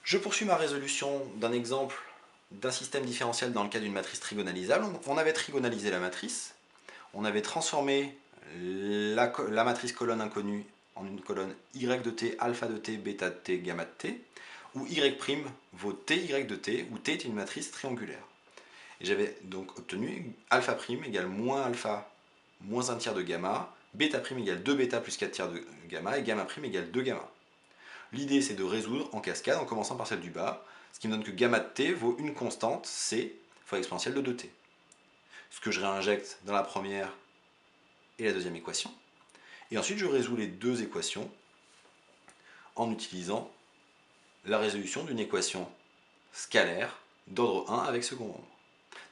Je poursuis ma résolution d'un exemple d'un système différentiel dans le cas d'une matrice trigonalisable. On avait trigonalisé la matrice, on avait transformé la matrice colonne inconnue en une colonne y de t, alpha de t, bêta de t, gamma de t, où y' vaut ty de t, où t est une matrice triangulaire. Et j'avais donc obtenu alpha' égale moins alpha moins 1 tiers de gamma, bêta' égale 2 bêta plus 4 tiers de gamma, et gamma' égale 2 gamma. L'idée c'est de résoudre en cascade en commençant par celle du bas, ce qui me donne que gamma de t vaut une constante, c, fois l'exponentielle de 2t. Ce que je réinjecte dans la première et la deuxième équation. Et ensuite je résous les deux équations en utilisant la résolution d'une équation scalaire d'ordre 1 avec second nombre.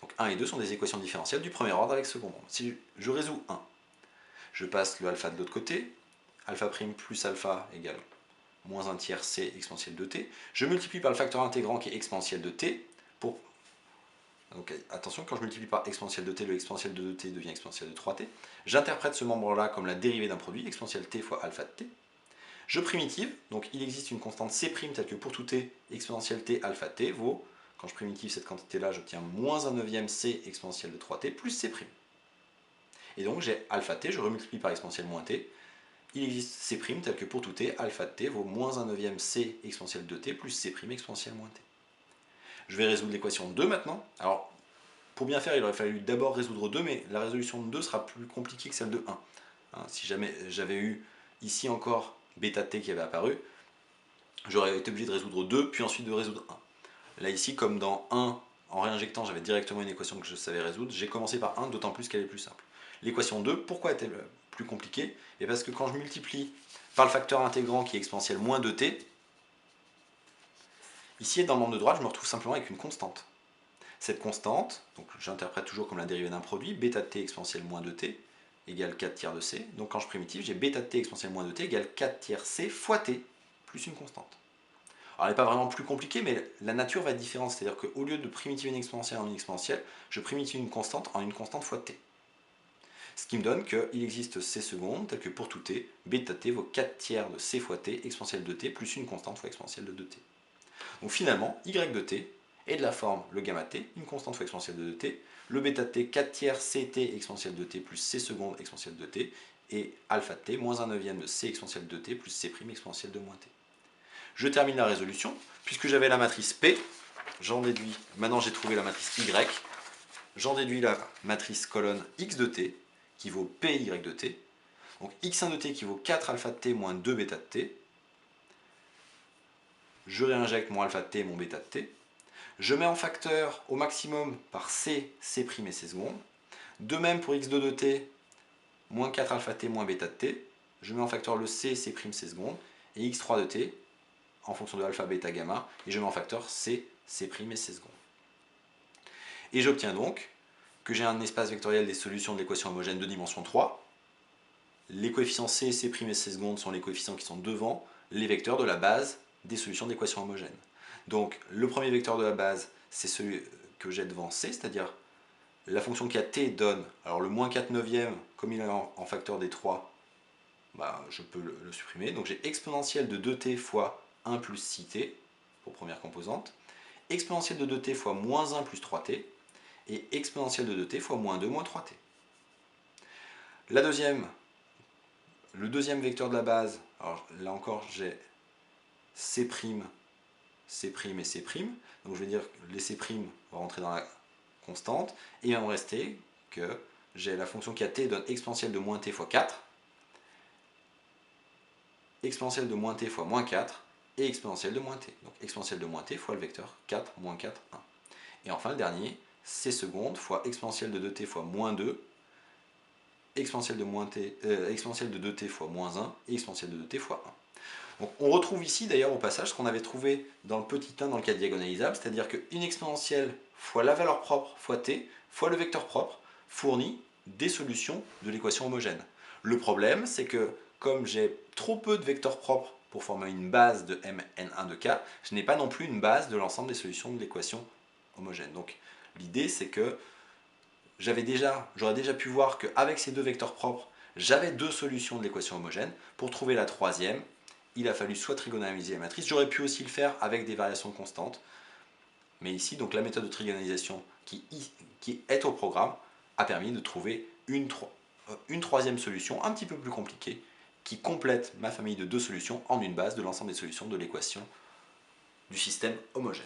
Donc 1 et 2 sont des équations différentielles du premier ordre avec second nombre. Si je résous 1, je passe le alpha de l'autre côté, alpha' plus alpha égale moins 1 tiers c exponentielle de t. Je multiplie par le facteur intégrant qui est exponentielle de t. Donc attention, quand je multiplie par exponentielle de t, le exponentielle de 2t devient exponentielle de 3t. J'interprète ce membre-là comme la dérivée d'un produit, exponentielle t fois alpha de t. Je primitive, donc il existe une constante c' telle que pour tout t, exponentielle t alpha de t vaut, quand je primitive cette quantité-là, j'obtiens moins 1 neuvième c exponentielle de 3t plus c'. Et donc j'ai alpha t, je remultiplie par exponentielle moins t. Il existe c' tel que pour tout t, alpha de t vaut moins 1 neuvième c exponentielle de t plus c' exponentielle moins t. Je vais résoudre l'équation 2 maintenant. Alors, pour bien faire, il aurait fallu d'abord résoudre 2, mais la résolution de 2 sera plus compliquée que celle de 1. Si jamais j'avais eu ici encore bêta t qui avait apparu, j'aurais été obligé de résoudre 2, puis ensuite de résoudre 1. Là ici, comme dans 1, en réinjectant, j'avais directement une équation que je savais résoudre, j'ai commencé par 1, d'autant plus qu'elle est plus simple. L'équation 2, pourquoi est-elle plus compliquée? Et parce que quand je multiplie par le facteur intégrant qui est exponentielle moins 2t, ici dans le membre de droite, je me retrouve simplement avec une constante. Cette constante, donc j'interprète toujours comme la dérivée d'un produit, bêta de t exponentielle moins 2t égale 4 tiers de c. Donc quand je primitive, j'ai bêta de t exponentielle moins 2t égale 4 tiers c fois t plus une constante. Alors elle n'est pas vraiment plus compliquée, mais la nature va être différente. C'est-à-dire qu'au lieu de primitiver une exponentielle en une exponentielle, je primitive une constante en une constante fois t. Ce qui me donne qu'il existe c secondes, tel que pour tout t, bêta t vaut 4 tiers de c fois t exponentielle de t plus une constante fois exponentielle de 2t. Donc finalement, y de t est de la forme le gamma t, une constante fois exponentielle de 2t, le bêta t 4 tiers ct exponentielle de t plus c secondes exponentielle de t, et alpha t moins 1 neuvième de c exponentielle de t plus c' exponentielle de moins t. Je termine la résolution, puisque j'avais la matrice P, j'en déduis, maintenant j'ai trouvé la matrice Y, j'en déduis la matrice colonne X de t, qui vaut PY de t, donc X1 de t qui vaut 4 alpha de t moins 2 bêta de t, je réinjecte mon alpha de t et mon bêta de t, je mets en facteur au maximum par C, C' et C secondes, de même pour X2 de t, moins 4 alpha t moins bêta de t, je mets en facteur le C, C', C secondes, et X3 de t, en fonction de alpha, bêta, gamma, et je mets en facteur C, C' et C secondes. Et j'obtiens donc que j'ai un espace vectoriel des solutions de l'équation homogène de dimension 3. Les coefficients C, C' et C secondes sont les coefficients qui sont devant les vecteurs de la base des solutions de l'équation homogène. Donc le premier vecteur de la base, c'est celui que j'ai devant C, c'est-à-dire la fonction qui a t donne, alors le moins 4 neuvième, comme il est en facteur des 3, bah, je peux le supprimer. Donc j'ai exponentielle de 2t fois 1 plus 6t, pour première composante, exponentielle de 2t fois moins 1 plus 3t, et exponentielle de 2t fois moins 2 moins 3t. Le deuxième vecteur de la base, alors là encore j'ai C', C' et C', donc je vais dire que les C' vont rentrer dans la constante, et il va me rester que j'ai la fonction qui a t donne exponentielle de moins t fois 4, exponentielle de moins t fois moins 4, et exponentielle de moins t. Donc exponentielle de moins t fois le vecteur 4, moins 4, 1. Et enfin le dernier, c secondes fois exponentielle de 2t fois moins 2, exponentielle de 2t fois moins 1, et exponentielle de 2t fois 1. Donc on retrouve ici d'ailleurs au passage ce qu'on avait trouvé dans le petit 1 dans le cas diagonalisable, c'est-à-dire qu'une exponentielle fois la valeur propre fois t fois le vecteur propre fournit des solutions de l'équation homogène. Le problème, c'est que comme j'ai trop peu de vecteurs propres pour former une base de Mn1 de k, je n'ai pas non plus une base de l'ensemble des solutions de l'équation homogène. Donc l'idée, c'est que j'aurais déjà pu voir qu'avec ces deux vecteurs propres, j'avais deux solutions de l'équation homogène. Pour trouver la troisième, il a fallu soit trigonaliser la matrice, j'aurais pu aussi le faire avec des variations constantes, mais ici, donc la méthode de trigonalisation qui est au programme a permis de trouver une troisième solution un petit peu plus compliquée qui complète ma famille de deux solutions en une base de l'ensemble des solutions de l'équation du système homogène.